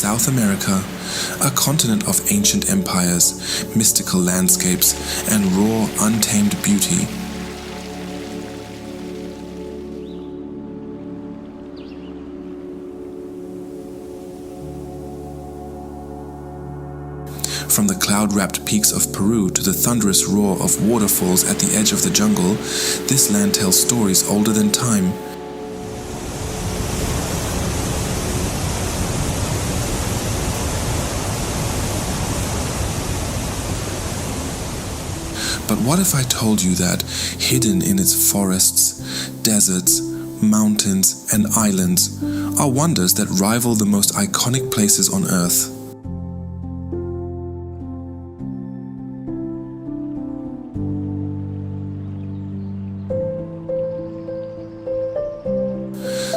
South America, a continent of ancient empires, mystical landscapes, and raw, untamed beauty. From the cloud-wrapped peaks of Peru to the thunderous roar of waterfalls at the edge of the jungle, this land tells stories older than time. But what if I told you that, hidden in its forests, deserts, mountains, and islands, are wonders that rival the most iconic places on Earth?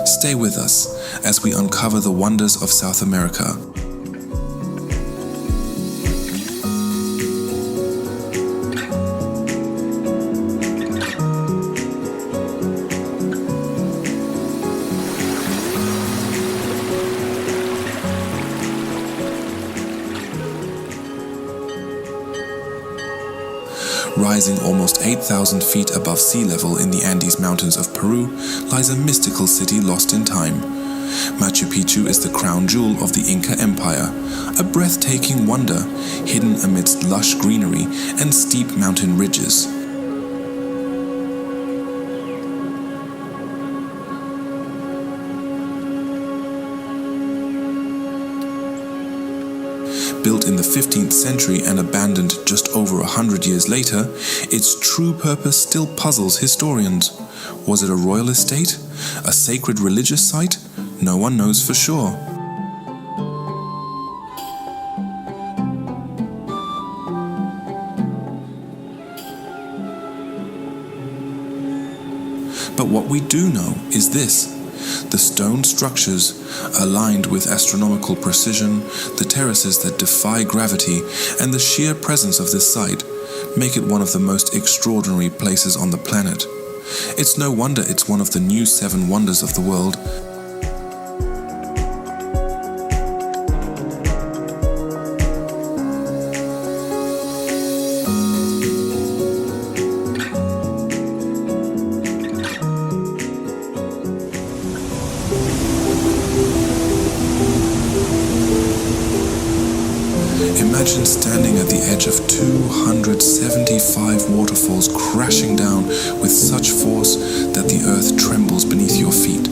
Stay with us as we uncover the wonders of South America. Rising almost 8,000 feet above sea level in the Andes Mountains of Peru lies a mystical city lost in time. Machu Picchu is the crown jewel of the Inca Empire, a breathtaking wonder hidden amidst lush greenery and steep mountain ridges. Built in the 15th century and abandoned just over 100 years later, its true purpose still puzzles historians. Was it a royal estate? A sacred religious site? No one knows for sure. But what we do know is this. The stone structures, aligned with astronomical precision, the terraces that defy gravity, and the sheer presence of this site make it one of the most extraordinary places on the planet. It's no wonder it's one of the new 7 wonders of the world. Imagine standing at the edge of 275 waterfalls crashing down with such force that the earth trembles beneath your feet.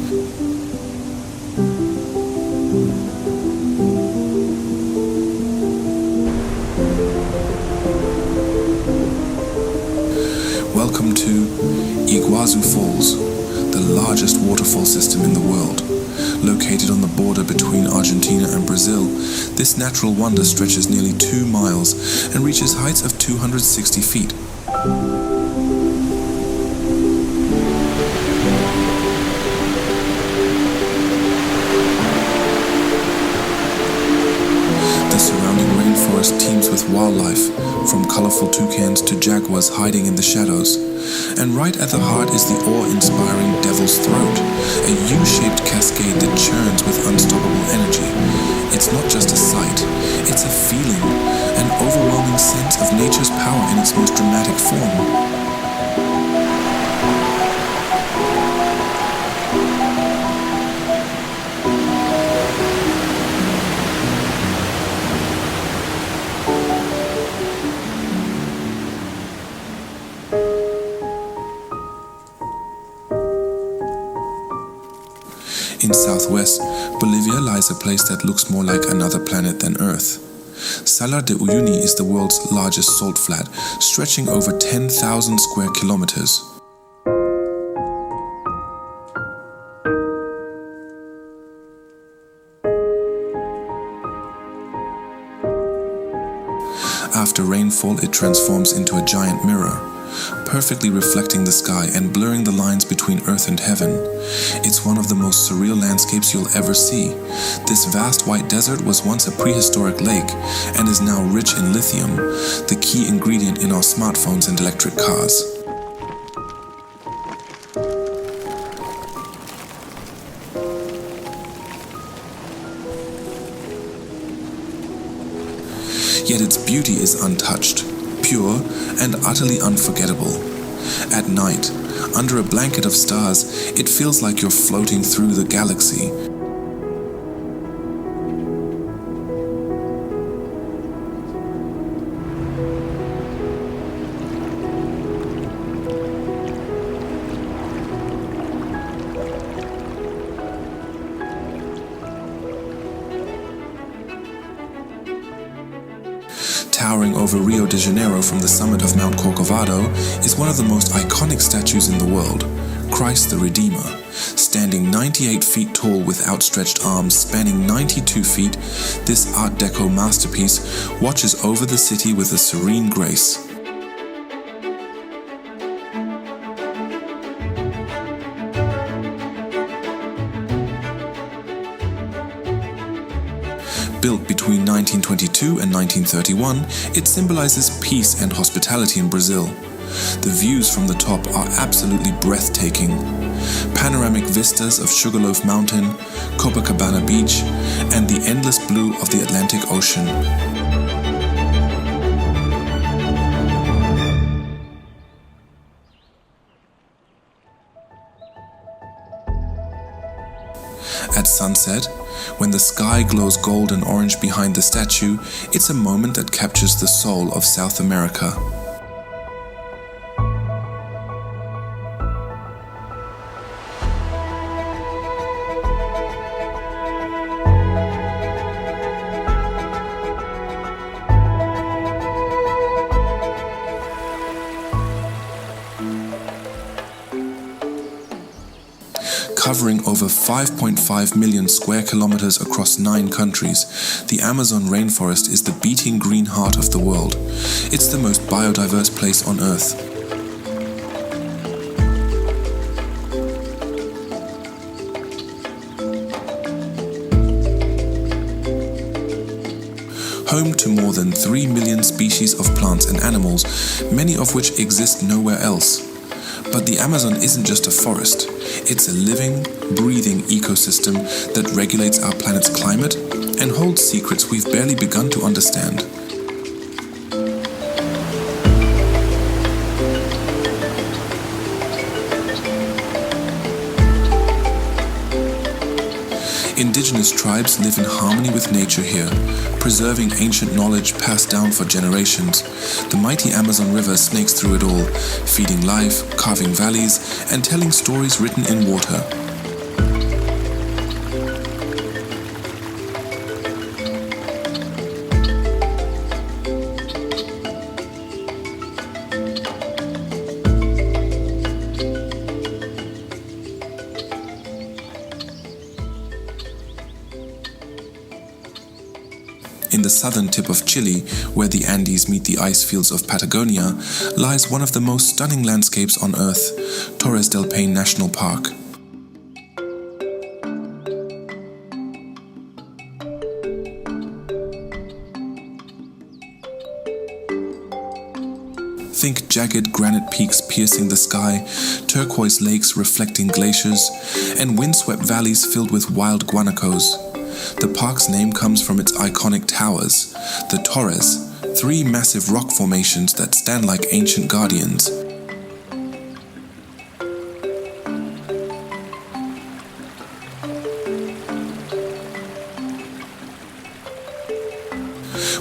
Welcome to Iguazu Falls, the largest waterfall system in the world. Located on the border between Argentina and Brazil, this natural wonder stretches nearly 2 miles and reaches heights of 260 feet. The surrounding rainforest teems with wildlife, from colorful toucans to jaguars hiding in the shadows. And right at the heart is the awe-inspiring Devil's Throat, a U-shaped cascade that churns with unstoppable energy. It's not just a sight, it's a feeling, an overwhelming sense of nature's power in its most dramatic form. In southwest Bolivia lies a place that looks more like another planet than Earth. Salar de Uyuni is the world's largest salt flat, stretching over 10,000 square kilometers. After rainfall, it transforms into a giant mirror, perfectly reflecting the sky and blurring the lines between earth and heaven. It's one of the most surreal landscapes you'll ever see. This vast white desert was once a prehistoric lake and is now rich in lithium, the key ingredient in our smartphones and electric cars. yet its beauty is untouched, pure, and utterly unforgettable. At night, under a blanket of stars, it feels like you're floating through the galaxy. Towering over Rio de Janeiro from the summit of Mount Corcovado is one of the most iconic statues in the world, Christ the Redeemer. Standing 98 feet tall with outstretched arms spanning 92 feet, this Art Deco masterpiece watches over the city with a serene grace. Built between 1922 and 1931, it symbolizes peace and hospitality in Brazil. The views from the top are absolutely breathtaking. Panoramic vistas of Sugarloaf Mountain, Copacabana Beach, and the endless blue of the Atlantic Ocean. At sunset, when the sky glows gold and orange behind the statue, it's a moment that captures the soul of South America. Covering over 5.5 million square kilometers across 9 countries, the Amazon rainforest is the beating green heart of the world. It's the most biodiverse place on Earth. Home to more than 3 million species of plants and animals, many of which exist nowhere else. But the Amazon isn't just a forest. It's a living, breathing ecosystem that regulates our planet's climate and holds secrets we've barely begun to understand. Indigenous tribes live in harmony with nature here, preserving ancient knowledge passed down for generations. The mighty Amazon River snakes through it all, feeding life, carving valleys, and telling stories written in water. In the southern tip of Chile, where the Andes meet the ice fields of Patagonia, lies one of the most stunning landscapes on Earth, Torres del Paine National Park. Think jagged granite peaks piercing the sky, turquoise lakes reflecting glaciers, and windswept valleys filled with wild guanacos. The park's name comes from its iconic towers, the Torres, 3 massive rock formations that stand like ancient guardians.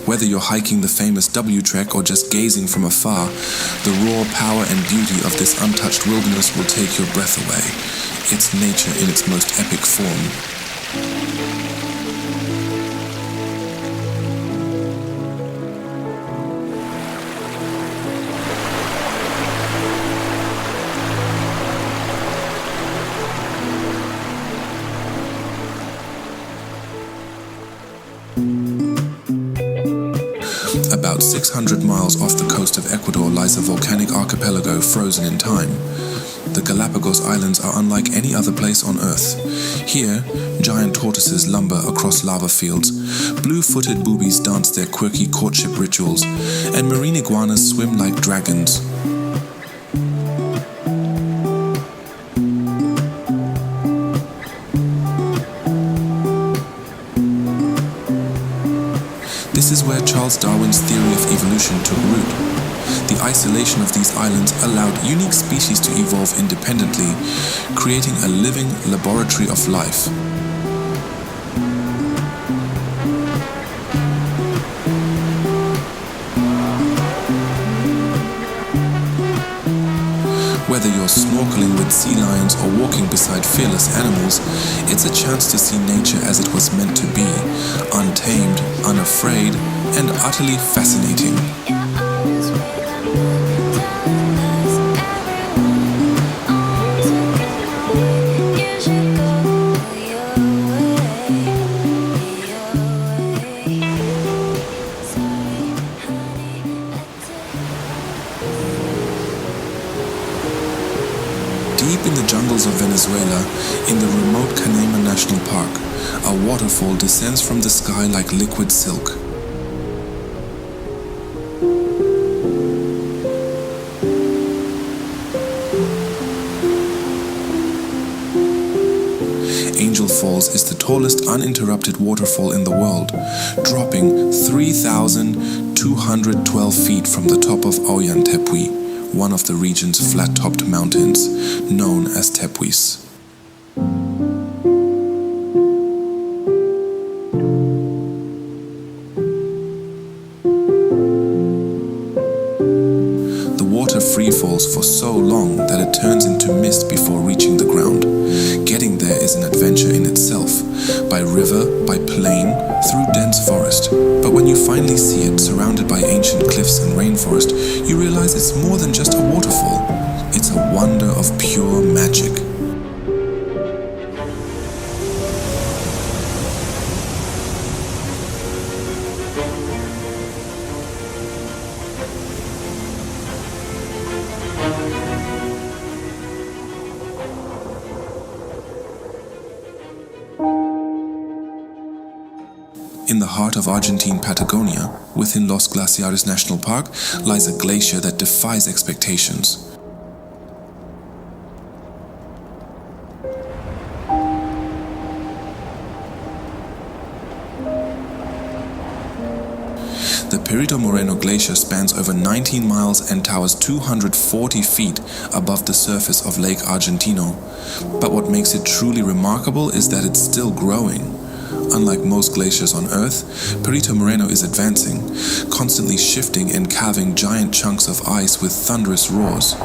Whether you're hiking the famous W Trek or just gazing from afar, the raw power and beauty of this untouched wilderness will take your breath away. It's nature in its most epic form. About 600 miles off the coast of Ecuador lies a volcanic archipelago frozen in time. The Galapagos Islands are unlike any other place on Earth. Here, giant tortoises lumber across lava fields, blue-footed boobies dance their quirky courtship rituals, and marine iguanas swim like dragons. This is where Charles Darwin's evolution took root. The isolation of these islands allowed unique species to evolve independently, creating a living laboratory of life. Whether you're snorkeling with sea lions or walking beside fearless animals, it's a chance to see nature as it was meant to be, untamed, unafraid, and utterly fascinating. Deep in the jungles of Venezuela, in the remote Canema National Park, a waterfall descends from the sky like liquid silk. Angel Falls is the tallest uninterrupted waterfall in the world, dropping 3,212 feet from the top of Ollantaytambo, one of the region's flat-topped mountains, known as Tepuis. The water freefalls for so long that it turns into mist before reaching the ground. Getting there is an adventure in itself, by river, by plain, through dense forest. But when you finally see it surrounded by ancient cliffs and rainforest, you realize it's more than just a waterfall. It's a wonder of pure magic. In the heart of Argentine Patagonia, within Los Glaciares National Park, lies a glacier that defies expectations. The Perito Moreno Glacier spans over 19 miles and towers 240 feet above the surface of Lake Argentino. But what makes it truly remarkable is that it's still growing. Unlike most glaciers on Earth, Perito Moreno is advancing, constantly shifting and calving giant chunks of ice with thunderous roars.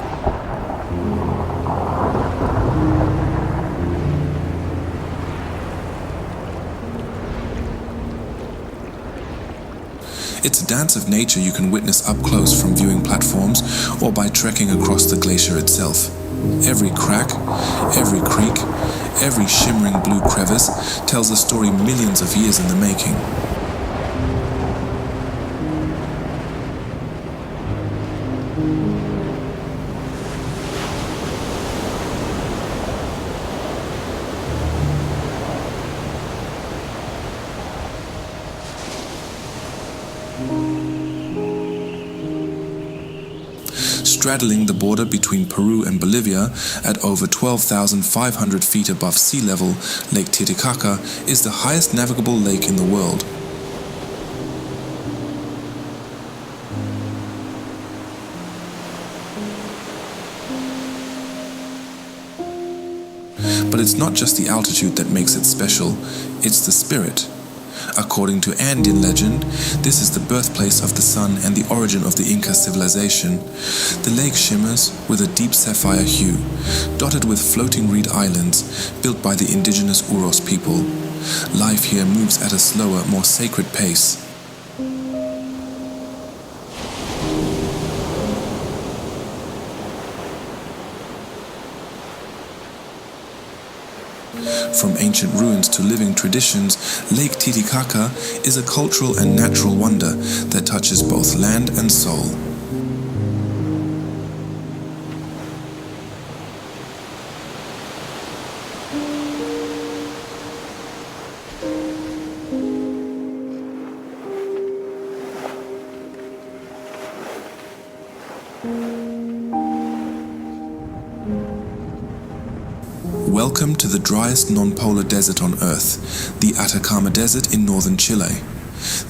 It's a dance of nature you can witness up close from viewing platforms or by trekking across the glacier itself. Every crack, every creek, every shimmering blue crevice tells a story millions of years in the making. Straddling the border between Peru and Bolivia at over 12,500 feet above sea level, Lake Titicaca is the highest navigable lake in the world. But it's not just the altitude that makes it special, it's the spirit. According to Andean legend, this is the birthplace of the sun and the origin of the Inca civilization. The lake shimmers with a deep sapphire hue, dotted with floating reed islands built by the indigenous Uros people. Life here moves at a slower, more sacred pace. From ancient ruins to living traditions, Lake Titicaca is a cultural and natural wonder that touches both land and soul. Welcome to the driest non-polar desert on Earth, the Atacama Desert in northern Chile.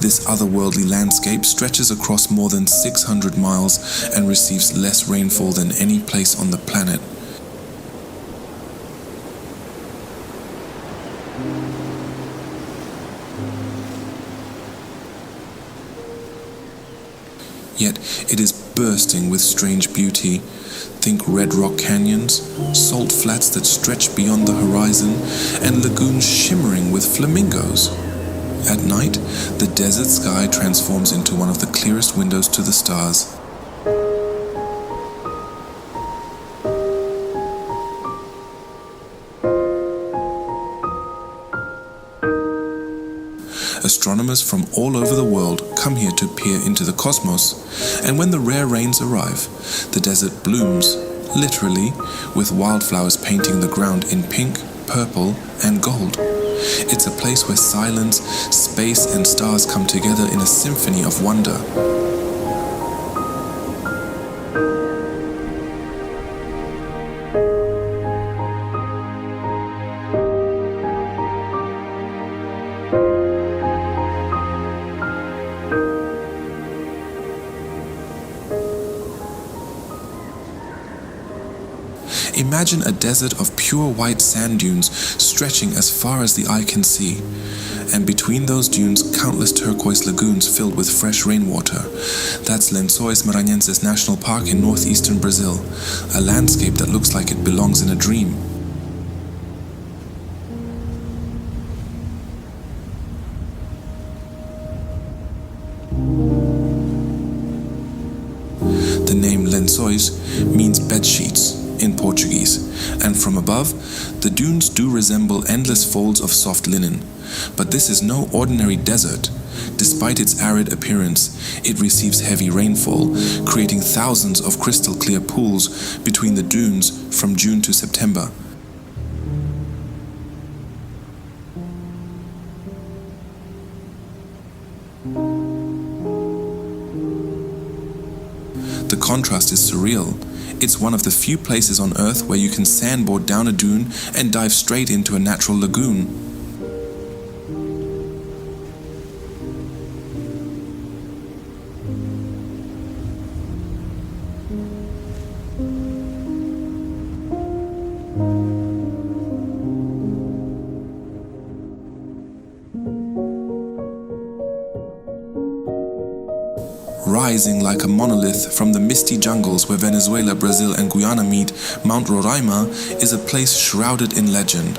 This otherworldly landscape stretches across more than 600 miles and receives less rainfall than any place on the planet. Yet it is bursting with strange beauty. Think red rock canyons, salt flats that stretch beyond the horizon, and lagoons shimmering with flamingos. At night, the desert sky transforms into one of the clearest windows to the stars. Astronomers from all over the world come here to peer into the cosmos, and when the rare rains arrive, the desert blooms, literally, with wildflowers painting the ground in pink, purple, and gold. It's a place where silence, space, and stars come together in a symphony of wonder. Imagine a desert of pure white sand dunes stretching as far as the eye can see. And between those dunes, countless turquoise lagoons filled with fresh rainwater. That's Lençóis Maranhenses National Park in northeastern Brazil, a landscape that looks like it belongs in a dream. The name Lençóis means bed sheets in Portuguese, and from above, the dunes do resemble endless folds of soft linen. But this is no ordinary desert. Despite its arid appearance, it receives heavy rainfall, creating thousands of crystal clear pools between the dunes from June to September. The contrast is surreal. It's one of the few places on Earth where you can sandboard down a dune and dive straight into a natural lagoon. Rising like a monolith from the misty jungles where Venezuela, Brazil, and Guyana meet, Mount Roraima is a place shrouded in legend.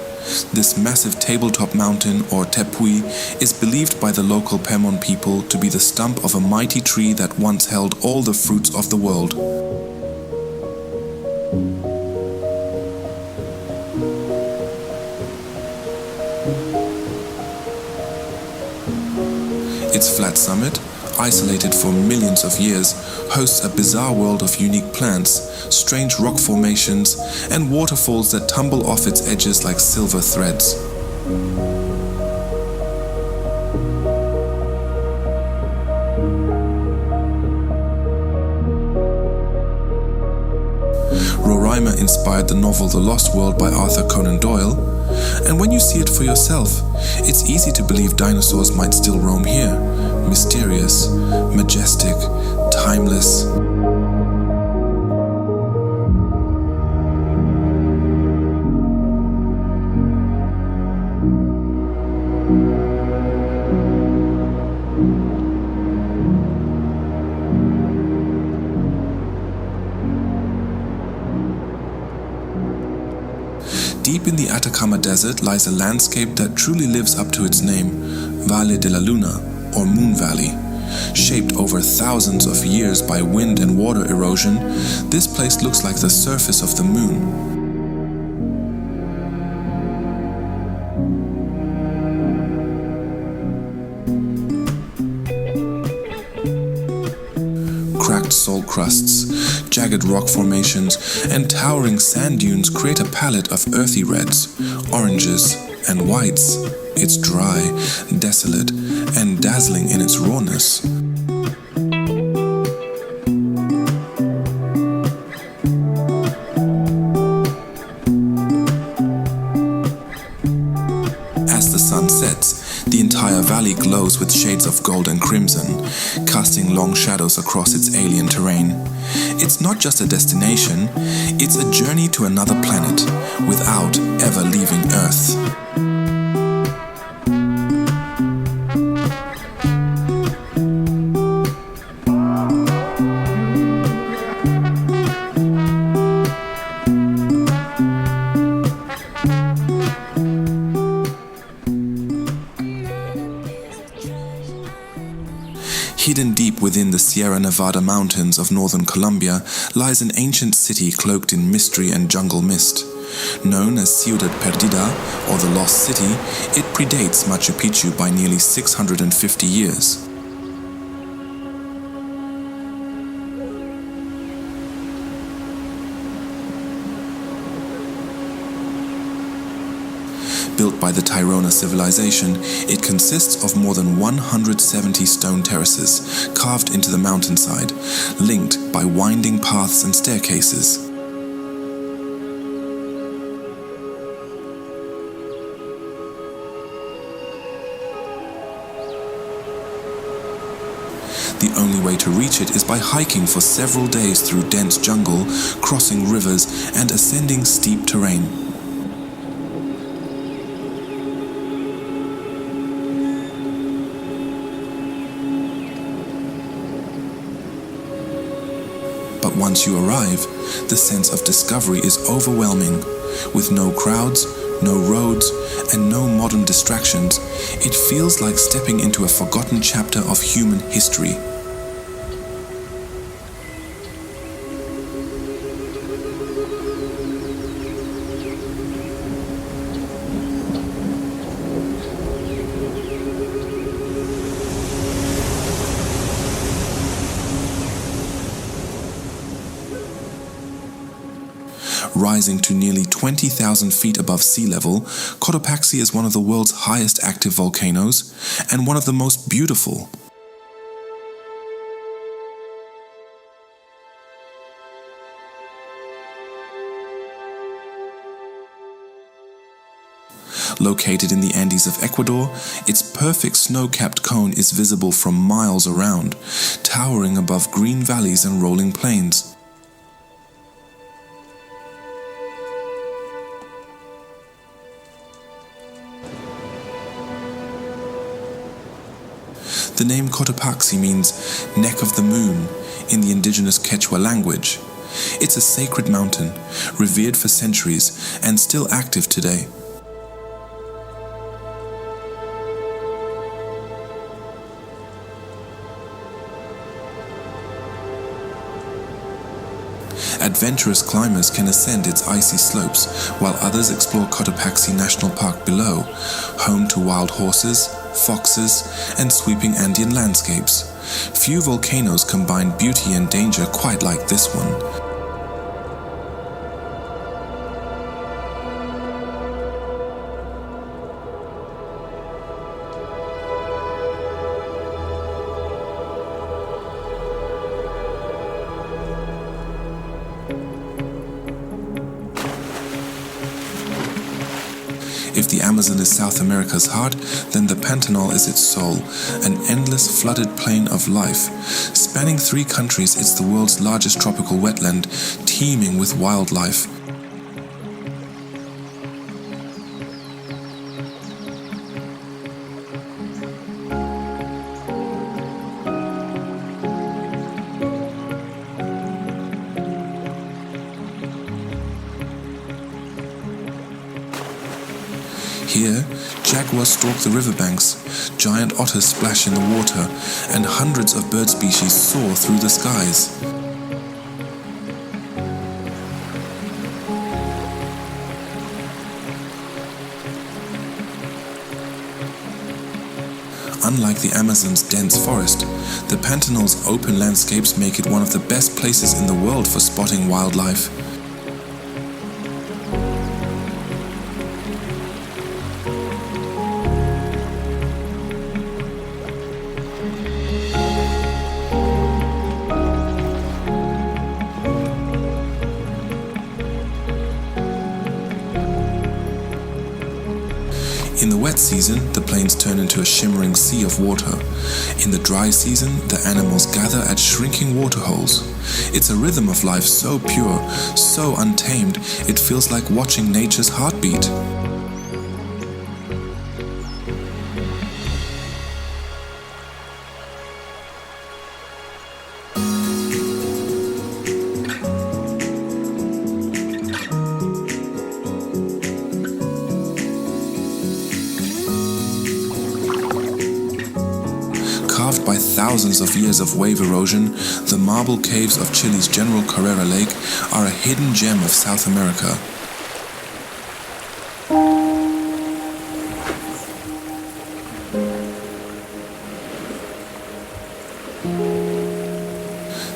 This massive tabletop mountain, or tepui, is believed by the local Pemon people to be the stump of a mighty tree that once held all the fruits of the world. Its flat summit, isolated for millions of years, hosts a bizarre world of unique plants, strange rock formations, and waterfalls that tumble off its edges like silver threads. Roraima inspired the novel The Lost World by Arthur Conan Doyle, and when you see it for yourself, it's easy to believe dinosaurs might still roam here, mysterious, majestic, timeless. Deep in the Atacama Desert lies a landscape that truly lives up to its name, Valle de la Luna, or Moon Valley. Shaped over thousands of years by wind and water erosion, this place looks like the surface of the moon. Cracked salt crusts, jagged rock formations, and towering sand dunes create a palette of earthy reds, oranges, and whites. It's dry, desolate, and dazzling in its rawness. As the sun sets, the entire entire valley glows with shades of gold and crimson, casting long shadows across its alien terrain. It's not just a destination, it's a journey to another planet without ever leaving Earth. Hidden deep within the Sierra Nevada mountains of northern Colombia lies an ancient city cloaked in mystery and jungle mist. Known as Ciudad Perdida, or the Lost City, it predates Machu Picchu by nearly 650 years. Built by the Tairona civilization, it consists of more than 170 stone terraces carved into the mountainside, linked by winding paths and staircases. The only way to reach it is by hiking for several days through dense jungle, crossing rivers, and ascending steep terrain. But once you arrive, the sense of discovery is overwhelming. With no crowds, no roads, and no modern distractions, it feels like stepping into a forgotten chapter of human history. Rising to nearly 20,000 feet above sea level, Cotopaxi is one of the world's highest active volcanoes and one of the most beautiful. Located in the Andes of Ecuador, its perfect snow-capped cone is visible from miles around, towering above green valleys and rolling plains. The name Cotopaxi means neck of the moon in the indigenous Quechua language. It's a sacred mountain, revered for centuries and still active today. Adventurous climbers can ascend its icy slopes, while others explore Cotopaxi National Park below, home to wild horses, foxes, and sweeping Andean landscapes. Few volcanoes combine beauty and danger quite like this one. If the Amazon is South America's heart, then the Pantanal is its soul, an endless flooded plain of life. Spanning 3 countries, it's the world's largest tropical wetland, teeming with wildlife. Here, jaguars stalk the riverbanks, giant otters splash in the water, and hundreds of bird species soar through the skies. Unlike the Amazon's dense forest, the Pantanal's open landscapes make it one of the best places in the world for spotting wildlife. In the wet season, the plains turn into a shimmering sea of water. In the dry season, the animals gather at shrinking waterholes. It's a rhythm of life so pure, so untamed, it feels like watching nature's heartbeat. Carved by thousands of years of wave erosion, the marble caves of Chile's General Carrera Lake are a hidden gem of South America.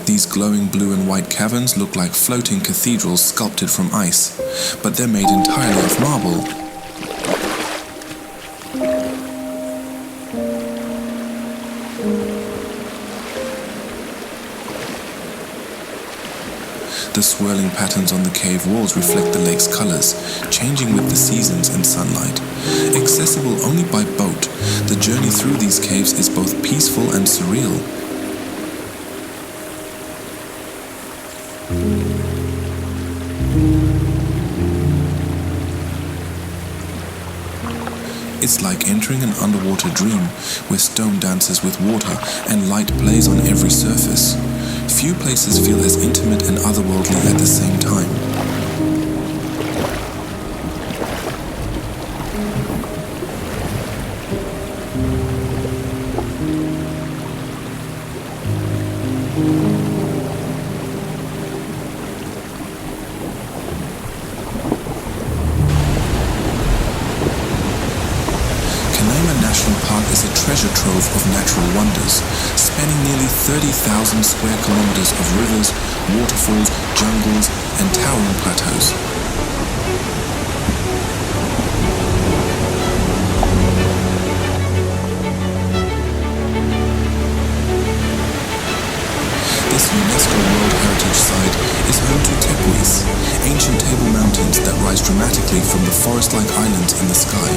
These glowing blue and white caverns look like floating cathedrals sculpted from ice, but they're made entirely of marble. The swirling patterns on the cave walls reflect the lake's colors, changing with the seasons and sunlight. Accessible only by boat, the journey through these caves is both peaceful and surreal. It's like entering an underwater dream, where stone dances with water and light plays on every surface. Few places feel as intimate and otherworldly at the same time. National Park is a treasure trove of natural wonders, spanning nearly 30,000 square kilometers of rivers, waterfalls, jungles, and towering plateaus. This UNESCO World Heritage Site is home to tepuis, ancient table mountains that rise dramatically from the forest-like islands in the sky.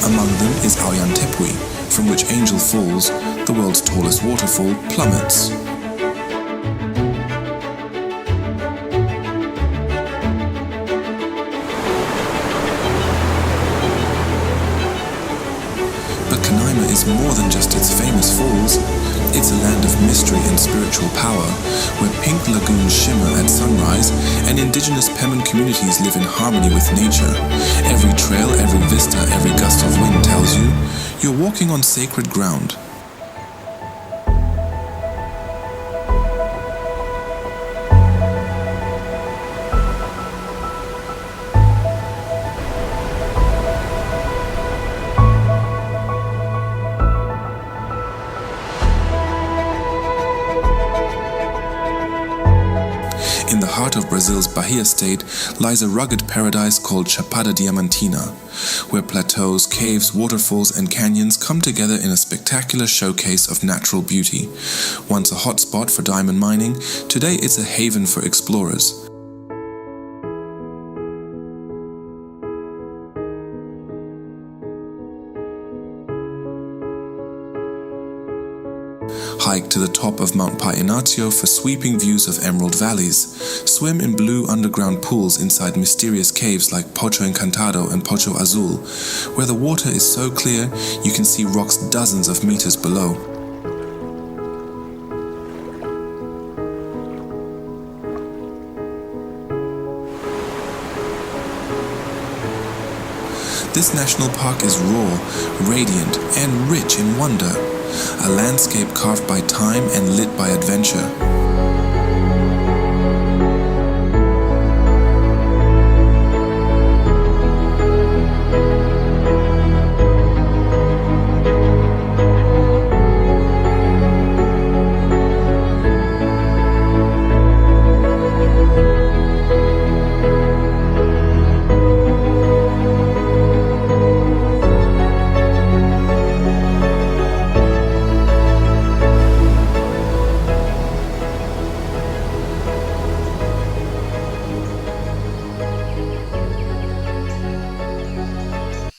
Among them is Tepui, from which Angel Falls, the world's tallest waterfall, plummets. But Canaima is more than just its famous falls. It's a land of mystery and spiritual power, where pink lagoons shimmer at sunrise and indigenous Pemon communities live in harmony with nature. Every trail, every vista, every gust of wind tells you you're walking on sacred ground. In the heart of Brazil's Bahia state lies a rugged paradise called Chapada Diamantina, where plateaus, caves, waterfalls, and canyons come together in a spectacular showcase of natural beauty. Once a hotspot for diamond mining, today it's a haven for explorers. Hike to the top of Mount Painatio for sweeping views of emerald valleys. Swim in blue underground pools inside mysterious caves like Poço Encantado and Poço Azul, where the water is so clear you can see rocks dozens of meters below. This national park is raw, radiant, and rich in wonder. A landscape carved by time and lit by adventure.